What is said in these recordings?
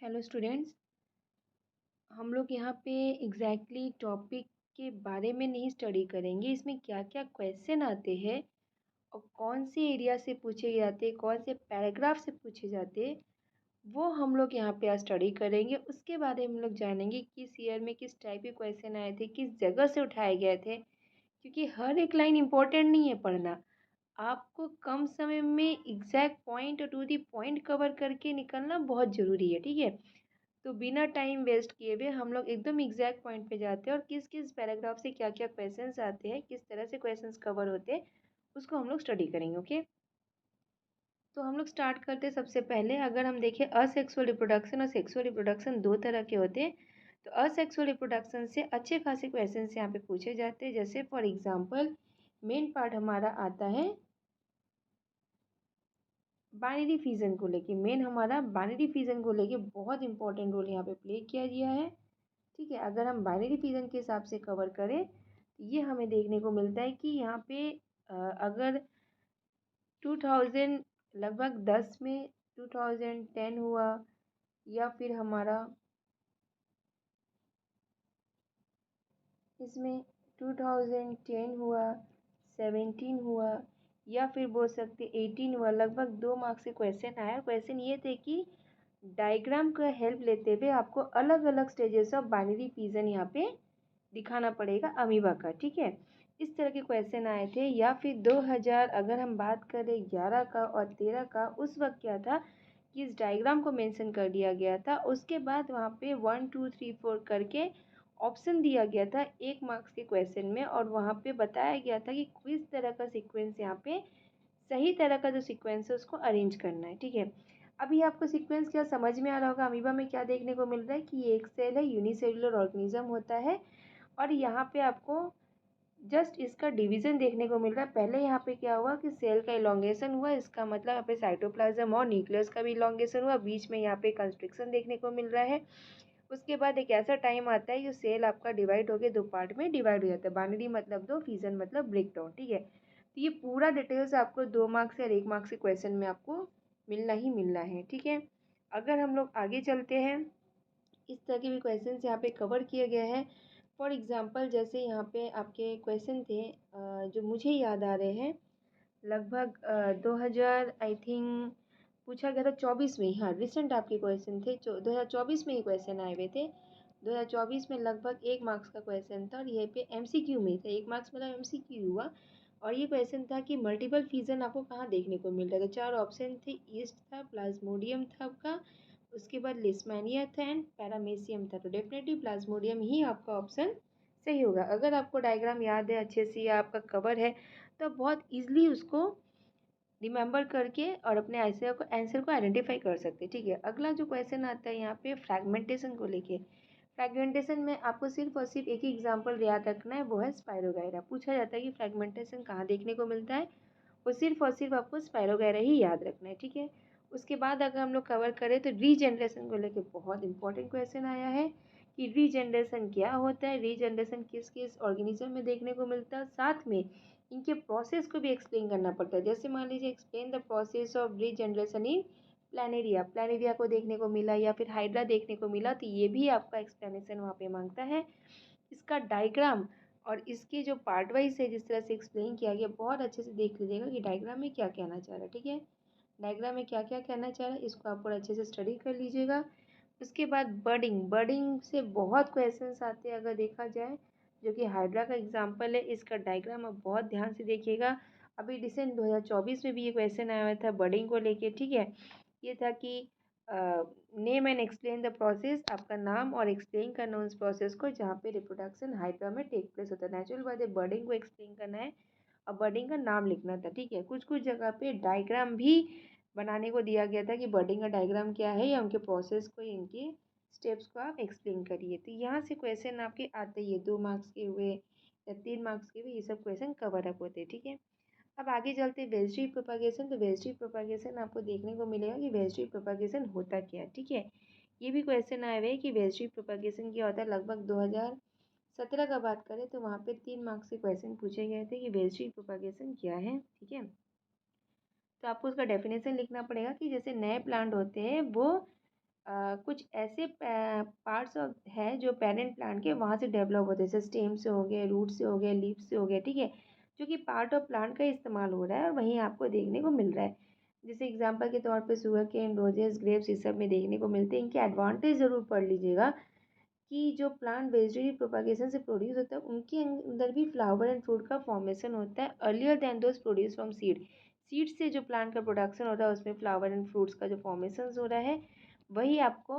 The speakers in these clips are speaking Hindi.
Hello students. हम लोग यहाँ पे टॉपिक के बारे में नहीं स्टडी करेंगे। इसमें क्या क्या क्वेश्चन आते हैं और कौन से एरिया से पूछे जाते, कौन से पैराग्राफ से पूछे जाते, वो हम लोग यहाँ पे आज स्टडी करेंगे। उसके बारे में हम लोग जानेंगे किस ईयर में किस टाइप के क्वेश्चन आए थे, किस जगह से उठाए गए थे। क्योंकि हर एक लाइन इम्पोर्टेंट नहीं है पढ़ना, आपको कम समय में एग्जैक्ट पॉइंट और टू दी पॉइंट कवर करके निकलना बहुत ज़रूरी है। ठीक है, तो बिना टाइम वेस्ट किए हुए हम लोग एकदम एग्जैक्ट पॉइंट पे जाते हैं और किस किस पैराग्राफ से क्या क्या क्वेश्चंस आते हैं, किस तरह से क्वेश्चंस कवर होते हैं, उसको हम लोग स्टडी करेंगे। ओके, तो हम लोग स्टार्ट करते हैं। सबसे पहले अगर हम देखें असेक्सुअल रिप्रोडक्शन और सेक्सुअल रिप्रोडक्शन दो तरह के होते हैं। तो असेक्सुअल रिप्रोडक्शन से अच्छे खासे क्वेश्चन यहाँ पे पूछे जाते हैं। जैसे फॉर एग्जाम्पल मेन पार्ट हमारा आता है बाइनरी फिजन को लेके। मेन हमारा बाइनरी फिजन को लेके बहुत इंपॉर्टेंट रोल यहाँ पे प्ले किया गया है। ठीक है, अगर हम बाइनरी फिजन के हिसाब से कवर करें तो ये हमें देखने को मिलता है कि यहाँ पे अगर 2000 लगभग 10 में 2010 हुआ, या फिर हमारा इसमें 2010 हुआ, 17 हुआ, या फिर बोल सकते 18 हुआ, लगभग 2 मार्क्स के क्वेश्चन आया। क्वेश्चन ये थे कि डायग्राम का हेल्प लेते हुए आपको अलग अलग स्टेजेस ऑफ बाइनरी फिजन यहाँ पे दिखाना पड़ेगा अमीबा का। ठीक है, इस तरह के क्वेश्चन आए थे। या फिर 2000 अगर हम बात करें 11 का और 13 का, उस वक्त क्या था कि इस डायग्राम को मेंशन कर दिया गया था। उसके बाद वहाँ पे 1 2 3 4 करके ऑप्शन दिया गया था 1 मार्क्स के क्वेश्चन में, और वहाँ पे बताया गया था कि किस तरह का सीक्वेंस यहाँ पे सही तरह का जो सीक्वेंस है उसको अरेंज करना है। ठीक है, अभी आपको सीक्वेंस क्या समझ में आ रहा होगा। अमीबा में क्या देखने को मिल रहा है कि ये एक सेल है, यूनिसेलुलर ऑर्गेनिज्म होता है, और यहाँ पे आपको जस्ट इसका डिवीजन देखने को मिल रहा है। पहले यहाँ पे क्या हुआ कि सेल का इलोंगेशन हुआ, इसका मतलब यहाँ पे साइटोप्लाज्म और न्यूक्लियस का भी इलोंगेशन हुआ, बीच में यहाँ पे कंस्ट्रिक्शन देखने को मिल रहा है। उसके बाद एक ऐसा टाइम आता है कि सेल आपका डिवाइड होकर दो पार्ट में डिवाइड हो जाता है। बाइनरी मतलब दो, फिजन मतलब ब्रेक डाउन। ठीक है, तो ये पूरा डिटेल्स आपको 2 मार्क्स या 1 मार्क्स के क्वेश्चन में आपको मिलना ही मिलना है। ठीक है, अगर हम लोग आगे चलते हैं, इस तरह के भी क्वेश्चन यहाँ पे कवर किए गए हैं। फॉर एग्जांपल जैसे यहाँ पे आपके क्वेश्चन थे जो मुझे याद आ रहे हैं, लगभग 2000 आई थिंक पूछा गया था 24 में। हाँ, रिसेंट आपके क्वेश्चन थे 2024 में ही क्वेश्चन आए हुए थे। 2024 में लगभग 1 मार्क्स का क्वेश्चन था, और ये पे एमसीक्यू में था। 1 मार्क्स मतलब एमसीक्यू हुआ, और ये क्वेश्चन था कि मल्टीपल फिजन आपको कहाँ देखने को मिल रहा था। 4 ऑप्शन थे, ईस्ट था, प्लाज्मोडियम था आपका, उसके बाद लिस्मानिया था एंड पैरामेसियम था। तो डेफिनेटली प्लाज्मोडियम ही आपका ऑप्शन सही होगा। अगर आपको डायग्राम याद है अच्छे से या आपका कवर है तो आप बहुत ईजिली उसको रिमेंबर करके और अपने आंसर को आइडेंटिफाई कर सकते हैं। ठीक है, अगला जो क्वेश्चन आता है यहाँ पे फ्रैगमेंटेशन को लेके। फ्रैगमेंटेशन में आपको सिर्फ और सिर्फ एक ही एग्जांपल याद रखना है, वो है स्पाइरोगायरा। पूछा जाता है कि फ्रैगमेंटेशन कहाँ देखने को मिलता है, वो सिर्फ और सिर्फ आपको स्पाइरोगायरा ही याद रखना है। ठीक है, उसके बाद अगर हम लोग कवर करें तो रीजनरेशन को लेकर बहुत इंपॉर्टेंट क्वेश्चन आया है कि रीजनरेशन क्या होता है, रीजनरेशन किस किस ऑर्गेनिज्म में देखने को मिलता है, साथ में इनके प्रोसेस को भी एक्सप्लेन करना पड़ता है। जैसे मान लीजिए explain the process of regeneration in Planaria, Planaria को देखने को मिला या फिर हाइड्रा देखने को मिला, तो ये भी आपका एक्सप्लेनेशन वहाँ पे मांगता है। इसका डायग्राम और इसके जो पार्ट वाइज है जिस तरह से एक्सप्लेन किया गया, बहुत अच्छे से देख लीजिएगा कि डायग्राम में क्या कहना चाह रहा है। ठीक है, डायग्राम में क्या क्या कहना चाह रहा है इसको आप और अच्छे से स्टडी कर लीजिएगा। उसके बाद बर्डिंग, बर्डिंग से बहुत क्वेश्चंस आते हैं अगर देखा जाए, जो कि हाइड्रा का एग्जांपल है। इसका डायग्राम आप बहुत ध्यान से देखिएगा। अभी रिसेंट 2024 में भी ये क्वेश्चन आया हुआ था बर्डिंग को लेके। ठीक है, ये था कि name and explain the process, आपका नाम और एक्सप्लेन करना उस प्रोसेस को जहाँ पे रिप्रोडक्शन हाइड्रा में टेक प्लेस होता है। नेचुरल बात है, बर्डिंग को एक्सप्लेन करना है और बर्डिंग का नाम लिखना था। ठीक है, कुछ कुछ जगह पे डायग्राम भी बनाने को दिया गया था कि बर्डिंग का डायग्राम क्या है, या उनके प्रोसेस को, इनके स्टेप्स को आप एक्सप्लेन करिए। तो यहाँ से क्वेश्चन आपके आते ही है, 2 मार्क्स के हुए या 3 मार्क्स के हुए, ये सब क्वेश्चन कवर अप होते हैं। ठीक है, अब आगे चलते हैं वेजिटेटिव प्रोपागेशन। तो वेजिटेटिव प्रोपागेशन आपको देखने को मिलेगा कि वेजिटेटिव प्रोपागेशन होता क्या है। ठीक है, ये भी क्वेश्चन आए हुए हैं कि वेजिटेटिव प्रोपागेशन क्या होता है। लगभग 2017 का बात करें तो वहाँ पे 3 मार्क्स के क्वेश्चन पूछे गए थे कि वेजिटेटिव प्रोपागेशन क्या है। ठीक है, तो आपको उसका डेफिनेशन लिखना पड़ेगा कि जैसे नए प्लांट होते हैं वो कुछ ऐसे पार्ट्स है जो पेरेंट प्लांट के वहाँ से डेवलप होते हैं, जैसे स्टेम से हो गए, रूट से हो गए, लीफ से हो गए, ठीक है, जो कि पार्ट ऑफ प्लांट का इस्तेमाल हो रहा है और वहीं आपको देखने को मिल रहा है। जैसे एग्जांपल के तौर पे शुगर केन, रोजेस, ग्रेप्स, ये सब में देखने को मिलते हैं। इनके एडवांटेज ज़रूर पढ़ लीजिएगा कि जो प्लांट वेजिटेटिव प्रोपागेशन से प्रोड्यूस होता है उनके अंदर भी फ्लावर एंड फ्रूट का फॉर्मेशन होता है earlier than those produce from seed. Seed से जो प्लांट का प्रोडक्शन होता है उसमें फ्लावर एंड फ्रूट्स का जो फॉर्मेशन हो रहा है वही आपको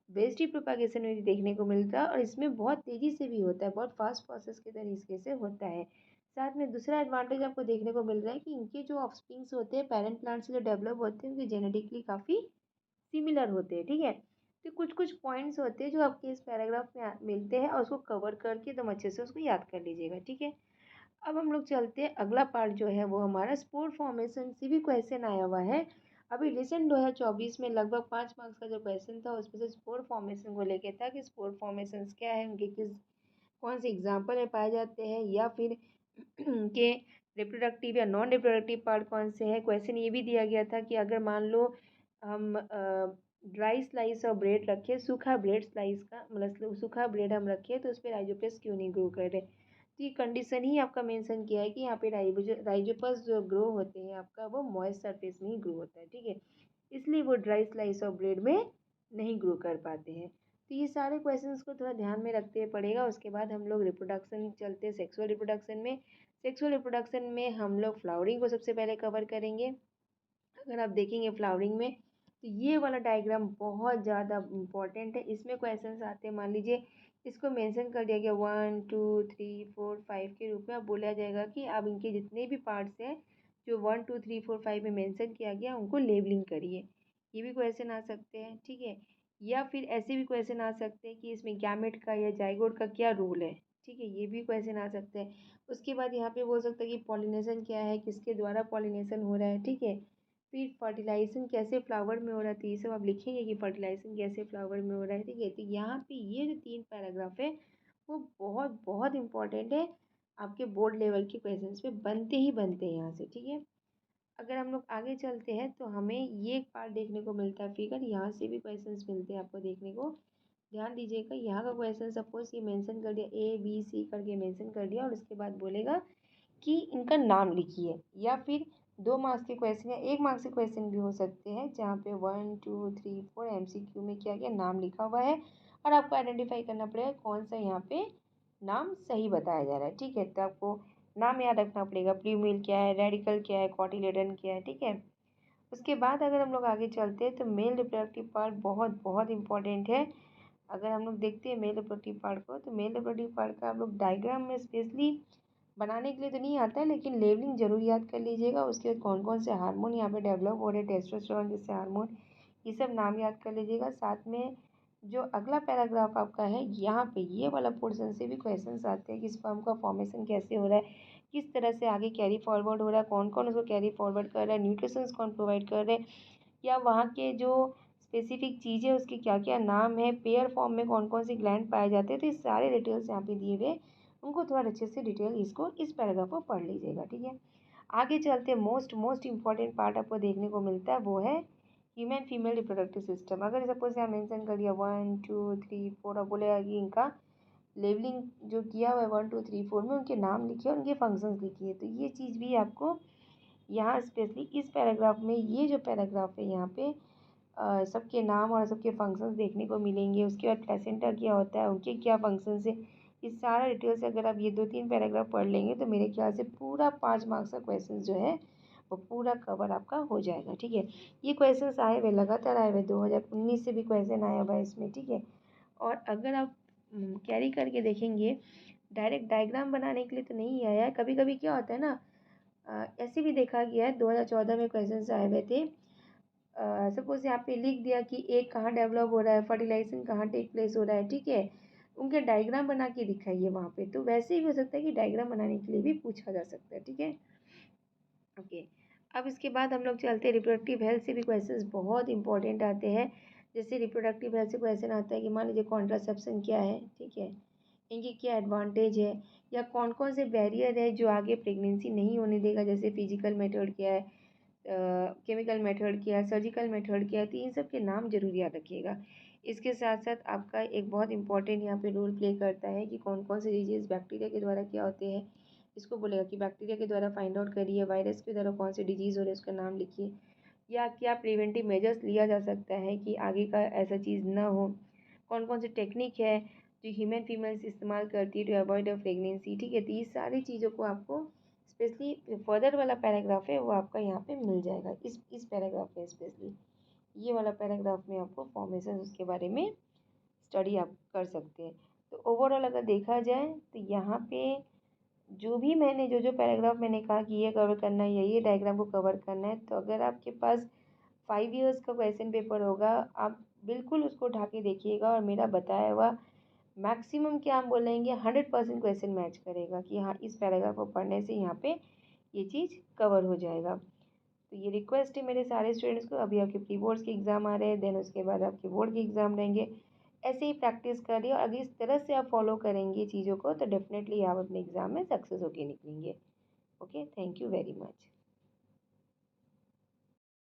वेजिटेटिव प्रोपागेशन में भी देखने को मिलता है, और इसमें बहुत तेज़ी से भी होता है, बहुत फास्ट प्रोसेस के तरीके से होता है। साथ में दूसरा एडवांटेज आपको देखने को मिल रहा है कि इनके जो ऑफस्प्रिंग्स होते हैं पेरेंट प्लांट से जो डेवलप होते हैं उनके जेनेटिकली काफ़ी सिमिलर होते हैं, ठीक है। तो कुछ कुछ पॉइंट्स होते हैं जो आपके इस पैराग्राफ में मिलते हैं और उसको कवर करके एकदम अच्छे से उसको याद कर लीजिएगा, ठीक है। अब हम लोग चलते हैं, अगला पार्ट जो है वो हमारा स्पोर फॉर्मेशन से भी क्वेश्चन आया हुआ है। अभी रिसेंट 2024 में लगभग 5 मार्क्स का जो क्वेश्चन था उसमें से स्पोर फॉर्मेशन को लेके था कि स्पोर फॉर्मेशन क्या है, उनके किस कौन से एग्जाम्पल में पाए जाते हैं, या फिर उनके रिप्रोडक्टिव या नॉन रिप्रोडक्टिव पार्ट कौन से हैं। क्वेश्चन ये भी दिया गया था कि अगर मान लो हम ड्राई स्लाइस और ब्रेड रखें, सूखा ब्रेड स्लाइस का मतलब सूखा ब्रेड हम रखें तो उस पर राइजोपस क्यों नहीं ग्रो कर रहे। तो ये कंडीशन ही आपका मेंशन किया है कि यहाँ पे राइजोपस जो ग्रो होते हैं आपका वो मॉइस्ट सरफेस में ही ग्रो होता है, ठीक है, इसलिए वो ड्राई स्लाइस ऑफ ब्रेड में नहीं ग्रो कर पाते हैं। तो ये सारे क्वेश्चंस को थोड़ा ध्यान में रखते पड़ेगा। उसके बाद हम लोग रिप्रोडक्शन चलते हैं सेक्सुअल रिप्रोडक्शन में। सेक्सुअल रिप्रोडक्शन में हम लोग फ्लावरिंग को सबसे पहले कवर करेंगे। अगर आप देखेंगे फ्लावरिंग में तो ये वाला डायग्राम बहुत ज़्यादा इम्पॉर्टेंट है। इसमें क्वेश्चंस आते हैं, मान लीजिए इसको मेंशन कर दिया गया 1 2 3 4 5 के रूप में। अब बोला जाएगा कि अब इनके जितने भी पार्ट्स हैं जो 1 2 3 4 5 में मेंशन किया गया उनको लेबलिंग करिए। ये भी क्वेश्चन आ सकते हैं, ठीक है। या फिर ऐसे भी क्वेश्चन आ सकते हैं कि इसमें गैमेट का या जाइगोट का क्या रोल है, ठीक है, ये भी क्वेश्चन आ सकते हैं। उसके बाद यहाँ पे बोल सकते हैं कि पॉलिनेशन क्या है, किसके द्वारा पॉलिनेशन हो रहा है, ठीक है। फिर फर्टिलाइजेशन कैसे फ्लावर में हो रहा है, तो ये सब आप लिखेंगे कि फर्टिलाइजेशन कैसे फ्लावर में हो रहा है, ठीक है। तो यहाँ पे ये जो 3 पैराग्राफ है वो बहुत बहुत इंपॉर्टेंट है, आपके बोर्ड लेवल के क्वेश्चंस पे बनते ही बनते हैं यहाँ से, ठीक है। अगर हम लोग आगे चलते हैं तो हमें ये एक पार्ट देखने को मिलता है फिगर, यहाँ से भी क्वेश्चंस मिलते हैं आपको देखने को। ध्यान दीजिएगा, यहाँ का क्वेश्चन सपोज ये मेंशन कर दिया ABC करके मेंशन कर दिया और उसके बाद बोलेगा कि इनका नाम लिखिए, या फिर 2 मार्क्स के क्वेश्चन या 1 मार्क्स के क्वेश्चन भी हो सकते हैं जहाँ पे 1 2 3 4 MCQ में क्या क्या नाम लिखा हुआ है और आपको आइडेंटिफाई करना पड़ेगा कौन सा यहाँ पे नाम सही बताया जा रहा है, ठीक है। तो आपको नाम याद रखना पड़ेगा, प्रीमिल क्या है, रेडिकल क्या है, कॉटिलेडन क्या है, ठीक है। उसके बाद अगर हम लोग आगे चलते हैं तो मेल रिप्रोडक्टिव पार्ट बहुत बहुत इंपॉर्टेंट है। अगर हम लोग देखते हैं मेल रिप्रोडक्टिव पार्ट को, तो मेल रिप्रोडक्टिव पार्ट का हम लोग डायग्राम में स्पेशली बनाने के लिए तो नहीं आता है, लेकिन लेवलिंग जरूर याद कर लीजिएगा। उसके बाद कौन कौन से हार्मोन यहाँ पे डेवलप हो रहे हैं, टेस्टोस्टेरोन जैसे हार्मोन, ये सब नाम याद कर लीजिएगा। साथ में जो अगला पैराग्राफ आपका है यहाँ पे ये वाला पोर्शन से भी क्वेश्चंस आते हैं कि स्पर्म का फॉर्मेशन कैसे हो रहा है, किस तरह से आगे कैरी फॉरवर्ड हो रहा है, कौन कौन उसको कैरी फॉरवर्ड कर रहा है, न्यूट्रिशंस कौन प्रोवाइड कर रहे हैं, या वहाँ के जो स्पेसिफिक चीज़ें उसके क्या क्या नाम है, पेयर फॉर्म में कौन कौन सी ग्लैंड पाए जाते हैं। तो ये सारे डिटेल्स यहाँ पे दिए हुए, उनको थोड़ा अच्छे से डिटेल इसको इस पैराग्राफ को पढ़ लीजिएगा, ठीक है। आगे चलते मोस्ट मोस्ट इंपॉर्टेंट पार्ट आपको देखने को मिलता है वो है ह्यूमन फीमेल रिप्रोडक्टिव सिस्टम। अगर सपोज यहाँ मेंशन कर दिया 1 2 3 4 अब बोलेगा कि इनका लेबलिंग जो किया हुआ है 1 2 3 4 में उनके नाम लिखिए, उनके फंक्शंस लिखिए। तो ये चीज़ भी आपको यहाँ स्पेशली इस पैराग्राफ में, ये जो पैराग्राफ है यहाँ पे सबके नाम और सबके फंक्शंस देखने को मिलेंगे। उसके बाद प्लेसेंटा क्या होता है, उनके क्या फंक्शंस है, इस सारा डिटेल से अगर आप ये 2 3 पैराग्राफ पढ़ लेंगे तो मेरे ख्याल से पूरा 5 मार्क्स का क्वेश्चन जो है वो पूरा कवर आपका हो जाएगा, ठीक है। ये क्वेश्चंस आए हुए लगातार आए हुए 2019 से भी क्वेश्चन आया हुआ है इसमें, ठीक है। और अगर आप कैरी करके देखेंगे, डायरेक्ट डायग्राम बनाने के लिए तो नहीं आया है। कभी कभी क्या होता है ना, ऐसे भी देखा गया है 2014 में क्वेश्चन आए हुए थे। सपोज यहाँ पे लिख दिया कि एक कहाँ डेवलप हो रहा है, फर्टिलाइजेशन कहाँ टेक प्लेस हो रहा है, ठीक है, उनके डायग्राम बना के दिखाइए वहाँ पे। तो वैसे ही हो सकता है कि डायग्राम बनाने के लिए भी पूछा जा सकता है, ठीक है। ओके, अब इसके बाद हम लोग चलते हैं रिप्रोडक्टिव हेल्थ से भी क्वेश्चंस बहुत इंपॉर्टेंट आते हैं। जैसे रिप्रोडक्टिव हेल्थ से क्वेश्चन आता है कि मान लीजिए कॉन्ट्रासेप्शन क्या है, ठीक है, इनकी क्या एडवांटेज है, या कौन कौन से बैरियर है जो आगे प्रेगनेंसी नहीं होने देगा, जैसे फिजिकल मेथड क्या है, केमिकल मेथड क्या है, सर्जिकल मेथड क्या है, तो इन सब के नाम जरूर याद रखिएगा। इसके साथ साथ आपका एक बहुत इंपॉर्टेंट यहाँ पे रोल प्ले करता है कि कौन कौन से डिजीज़ बैक्टीरिया के द्वारा क्या होते हैं। इसको बोलेगा कि बैक्टीरिया के द्वारा फाइंड आउट करिए, वायरस के द्वारा कौन से डिजीज़ हो रहे हैं उसका नाम लिखिए, या क्या प्रिवेंटिव मेजर्स लिया जा सकता है कि आगे का ऐसा चीज़ ना हो, कौन कौन सी टेक्निक है जो ह्यूमन फीमेल्स इस्तेमाल करती है टू अवॉइड अ प्रेगनेंसी। ठीक है, तो ये सारी चीज़ों को आपको स्पेशली फर्दर वाला पैराग्राफ है वो आपका यहाँ पे मिल जाएगा, इस पैराग्राफ में स्पेशली ये वाला पैराग्राफ में आपको फॉर्मेशन उसके बारे में स्टडी आप कर सकते हैं। तो ओवरऑल अगर देखा जाए तो यहाँ पे जो भी मैंने जो पैराग्राफ मैंने कहा कि ये कवर करना है या ये डायग्राम को कवर करना है, तो अगर आपके पास 5 इयर्स का क्वेश्चन पेपर होगा आप बिल्कुल उसको उठा के देखिएगा और मेरा बताया हुआ मैक्सिमम क्या हम बोलेंगे 100% क्वेश्चन मैच करेगा कि हाँ इस पैराग्राफ को पढ़ने से यहाँ पे ये चीज़ कवर हो जाएगा। तो ये रिक्वेस्ट है मेरे सारे स्टूडेंट्स को, अभी आपके प्री बोर्ड्स के एग्ज़ाम आ रहे हैं, देन उसके बाद आपके बोर्ड के एग्ज़ाम रहेंगे, ऐसे ही प्रैक्टिस करिए और अगर इस तरह से आप फॉलो करेंगे चीज़ों को तो डेफिनेटली आप अपने एग्ज़ाम में सक्सेस होके निकलेंगे। Okay, thank you very much.